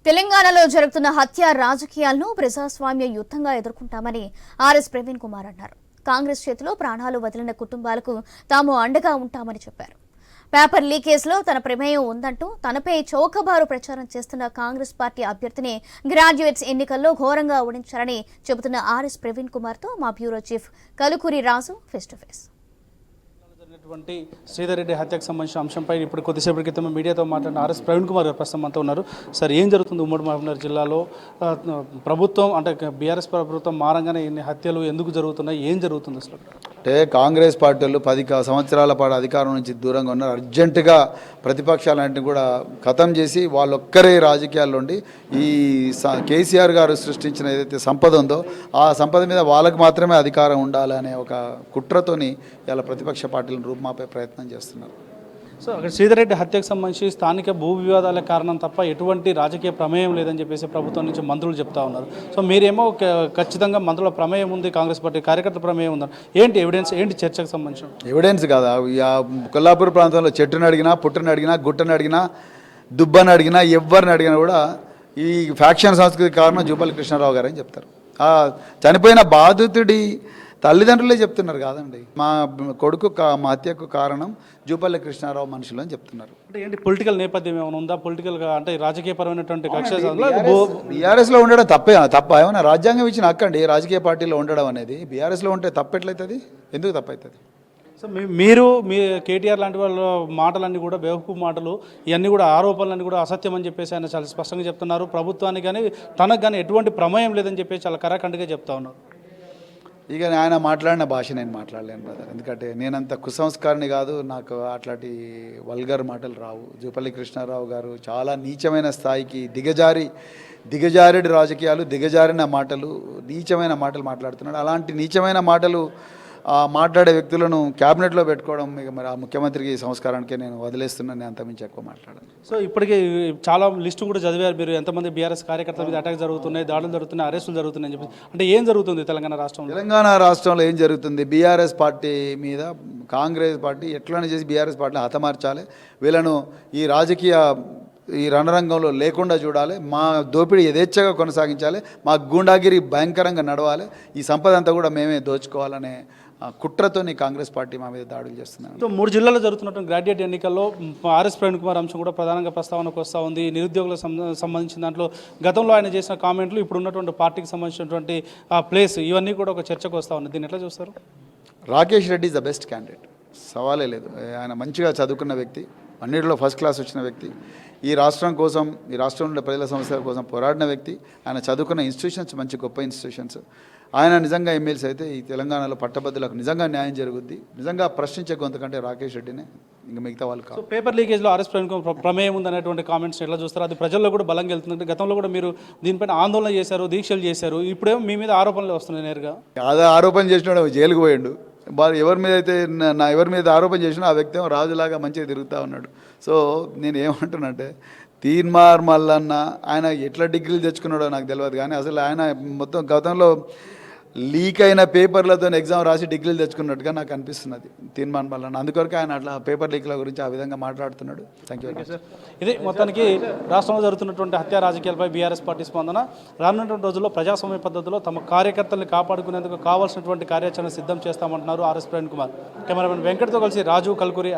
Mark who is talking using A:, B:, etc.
A: తెలంగాణలో జరుగుతున్న హత్య రాజకీయాలను ప్రజాస్వామ్య యుద్ధంగా ఎదుర్కొంటామని ఆర్ఎస్ ప్రవీణ్ కుమార్ అన్నారు. కాంగ్రెస్ చేతిలో ప్రాణాలు వదిలిన కుటుంబాలకు తాము అండగా ఉంటామని చెప్పారు. పేపర్ లీకేజ్లో తన ప్రమేయం ఉందంటూ తనపై చౌకబారు ప్రచారం చేస్తున్న కాంగ్రెస్ పార్టీ అభ్యర్థిని గ్రాడ్యుయేట్స్ ఎన్నికల్లో ఘోరంగా ఓడించారని చెబుతున్న ఆర్ఎస్ ప్రవీణ్ కుమార్తో మా bureau chief Kalukuri Raju face to face.
B: Sridhar Reddy హత్యకు సంబంధించిన అంశంపై ఇప్పుడు కొద్దిసేపటి క్రితం మీడియాతో మాట్లాడిన ఆర్ఎస్ ప్రవీణ్ కుమార్ గారు ప్రస్తుతం అంతా ఉన్నారు. సార్, ఏం జరుగుతుంది ఉమ్మడి మహబూబ్నగర్ జిల్లాలో? ప్రభుత్వం అంటే బీఆర్ఎస్ ప్రభుత్వం మారంగానే ఇన్ని హత్యలు ఎందుకు జరుగుతున్నాయి? ఏం జరుగుతుంది అసలు?
C: అంటే కాంగ్రెస్ పార్టీలు 10 సంవత్సరాల పాటు అధికారం నుంచి దూరంగా ఉన్నారు. అర్జెంటుగా ప్రతిపక్షాలన్నింటినీ కూడా ఖతం చేసి వాళ్ళొక్కరే రాజకీయాల్లో ఉండి ఈ కేసీఆర్ గారు సృష్టించిన ఏదైతే సంపద ఉందో ఆ సంపద మీద వాళ్ళకు మాత్రమే అధికారం ఉండాలనే ఒక కుట్రతోని ఇలా ప్రతిపక్ష పార్టీలను రూపుమాపే ప్రయత్నం చేస్తున్నారు.
B: సో అక్కడ శ్రీధర్ రెడ్డి హత్యకు సంబంధించి స్థానిక భూ వివాదాల కారణం తప్ప ఎటువంటి రాజకీయ ప్రమేయం లేదని చెప్పేసి ప్రభుత్వం నుంచి మంత్రులు చెప్తా ఉన్నారు. సో మీరేమో ఖచ్చితంగా మంత్రుల ప్రమేయం ఉంది, కాంగ్రెస్ పార్టీ కార్యకర్తల ప్రమేయం ఉందని ఏంటి ఎవిడెన్స్, ఏంటి చర్చకు సంబంధించిన
C: ఎవిడెన్స్ కాదా? కొల్లాపూర్ ప్రాంతంలో చెట్టుని అడిగినా, పుట్టుని అడిగినా, గుట్టని అడిగినా, దుబ్బని అడిగినా, ఎవరిని అడిగినా కూడా ఈ ఫ్యాక్షన్ సంస్కృతి కారణం జూపల్లి కృష్ణారావు గారు అని చెప్తారు. చనిపోయిన బాధితుడి తల్లిదండ్రులే చెప్తున్నారు కాదండి, మా కొడుకు మా హత్యకు కారణం జూపల్లి కృష్ణారావు మనుషులు అని చెప్తున్నారు.
B: అంటే ఏంటి పొలిటికల్ నేపథ్యం ఏమైనా ఉందా? పొలిటికల్గా అంటే రాజకీయపరమైనటువంటి కక్ష
C: బీఆర్ఎస్లో ఉండడం తప్ప ఏమైనా రాజ్యాంగం ఇచ్చిన హక్కు అండి రాజకీయ పార్టీలో ఉండడం అనేది. బీఆర్ఎస్లో ఉంటే తప్పెట్లయితుంది? ఎందుకు తప్పవుతుంది?
B: సో మీరు మీ కేటీఆర్ లాంటి వాళ్ళ మాటలన్నీ కూడా బేవకూఫ్ మాటలు, ఇవన్నీ కూడా ఆరోపణలన్నీ కూడా అసత్యం అని చెప్పేసి ఆయన చాలా స్పష్టంగా చెప్తున్నారు. ప్రభుత్వానికి కానీ తనకు కానీ ఎటువంటి ప్రమేయం లేదని చెప్పేసి చాలా కరాఖండిగా చెప్తా ఉన్నారు.
C: ఇక ఆయన మాట్లాడిన భాష నేను మాట్లాడలేను బ్రదర్, ఎందుకంటే నేనంత కుసంస్కారిని కాదు, నాకు అట్లాంటి వల్గర్ మాటలు రావు. జూపల్లి కృష్ణారావు గారు చాలా నీచమైన స్థాయికి దిగజారేడు రాజకీయాలు, దిగజారిన మాటలు, నీచమైన మాటలు మాట్లాడుతున్నాడు. అలాంటి నీచమైన మాటలు మాట్లాడే వ్యక్తులను క్యాబినెట్లో పెట్టుకోవడం ఇక మరి ఆ ముఖ్యమంత్రికి సంస్కారానికే నేను వదిలేస్తున్నాను. నేను అంతమించి ఎక్కువ మాట్లాడాను.
B: సో ఇప్పటికీ చాలా లిస్టు కూడా చదివారు మీరు, ఎంతమంది బీఆర్ఎస్ కార్యకర్తల మీద అటాక్ జరుగుతున్నాయి, దాడులు జరుగుతున్నాయి, అరెస్టులు జరుగుతున్నాయి అని చెప్పి. అంటే ఏం జరుగుతుంది తెలంగాణ రాష్ట్రంలో? ఏం జరుగుతుంది? బీఆర్ఎస్ పార్టీ మీద కాంగ్రెస్ పార్టీ ఎట్లనే చేసి బీఆర్ఎస్ పార్టీని హతమార్చాలి, వీళ్ళను ఈ రణరంగంలో లేకుండా చూడాలి, మా దోపిడీ యథేచ్ఛగా కొనసాగించాలి, మా గూండాగిరి భయంకరంగా నడవాలి, ఈ సంపద అంతా కూడా మేమే దోచుకోవాలనే కుట్రతోని కాంగ్రెస్ పార్టీ మా మీద దాడులు చేస్తున్నారు. సో 3 జిల్లాల్లో జరుగుతున్నటువంటి గ్రాడ్యుయేట్ ఎన్నికల్లో ఆర్ఎస్ ప్రవీణ్ కుమార్ అంశం కూడా ప్రధానంగా ప్రస్తావనకు వస్తూ ఉంది. నిరుద్యోగులకు సంబంధించిన దాంట్లో గతంలో ఆయన చేసిన కామెంట్లు, ఇప్పుడు ఉన్నటువంటి పార్టీకి సంబంధించినటువంటి ప్లేస్, ఇవన్నీ కూడా ఒక చర్చకు వస్తూ ఉన్నాయి. దీన్ని ఎట్లా చూస్తారు?
C: Rakesh Reddy is the best candidate, సవాలే లేదు. ఆయన మంచిగా చదువుకున్న వ్యక్తి, అన్నిటిలో ఫస్ట్ క్లాస్ వచ్చిన వ్యక్తి, ఈ రాష్ట్రం కోసం, ఈ రాష్ట్రంలో ప్రజల సమస్యల కోసం పోరాడిన వ్యక్తి. ఆయన చదువుకున్న ఇన్స్టిట్యూషన్స్ మంచి గొప్ప ఇన్స్టిట్యూషన్స్. ఆయన నిజంగా ఎమ్మెల్సీ అయితే ఈ తెలంగాణలో పట్టభద్రులకు నిజంగా న్యాయం జరుగుద్ది. నిజంగా ప్రశ్నించే కొంతకంటే రాకేష్ రెడ్డినే, ఇంకా మిగతా వాళ్ళు కాదు.
B: పేపర్ లీకేజ్లో ఆర్ఎస్ ప్రవీణ్ కుమార్ ప్రమేయం ఉందనేటువంటి కామెంట్స్ ఎట్లా చూస్తారు? అది ప్రజల్లో కూడా బలంగా వెళ్తుంది. గతంలో కూడా మీరు దీనిపైన ఆందోళన చేశారు, దీక్షలు చేశారు, ఇప్పుడేమో మీ మీద ఆరోపణలు వస్తున్నాయి నేరుగా.
C: అదే ఆరోపణ చేసినాడు జైలుకు పోయిండు. ఎవరి మీద అయితే ఎవరి మీద ఆరోపణ చేసినా ఆ వ్యక్తి రాజులాగా మంచిగా తిరుగుతూ ఉన్నాడు. సో నేను ఏమంటున్నానంటే, తీన్మార్ మల్లన్న ఆయన ఎట్లా డిగ్రీలు తెచ్చుకున్నాడో నాకు తెలియదు, కానీ అసలు ఆయన మొత్తం గతంలో లీక్ అయిన పేపర్లతో ఎగ్జామ్ రాసి డిగ్రీలు తెచ్చుకున్నట్టుగా నాకు అనిపిస్తున్నది తీన్మార్ మల్లన్న. అందుకొరకు ఆయన అట్లా పేపర్ లీక్ల గురించి ఆ విధంగా మాట్లాడుతున్నాడు. Thank you sir.
B: ఇది మొత్తానికి రాష్ట్రంలో జరుగుతున్నటువంటి హత్య రాజకీయాలపై బీఆర్ఎస్ పార్టీ స్పందన. రానున్నటువంటి రోజుల్లో ప్రజాస్వామ్య పద్ధతిలో తమ కార్యకర్తలను కాపాడుకునేందుకు కావాల్సినటువంటి కార్యాచరణ సిద్ధం చేస్తామంటున్నారు ఆర్ఎస్ ప్రవీణ్ కుమార్. కెమెరామెన్ వెంకట్తో కలిసి రాజు, కల్కూరి.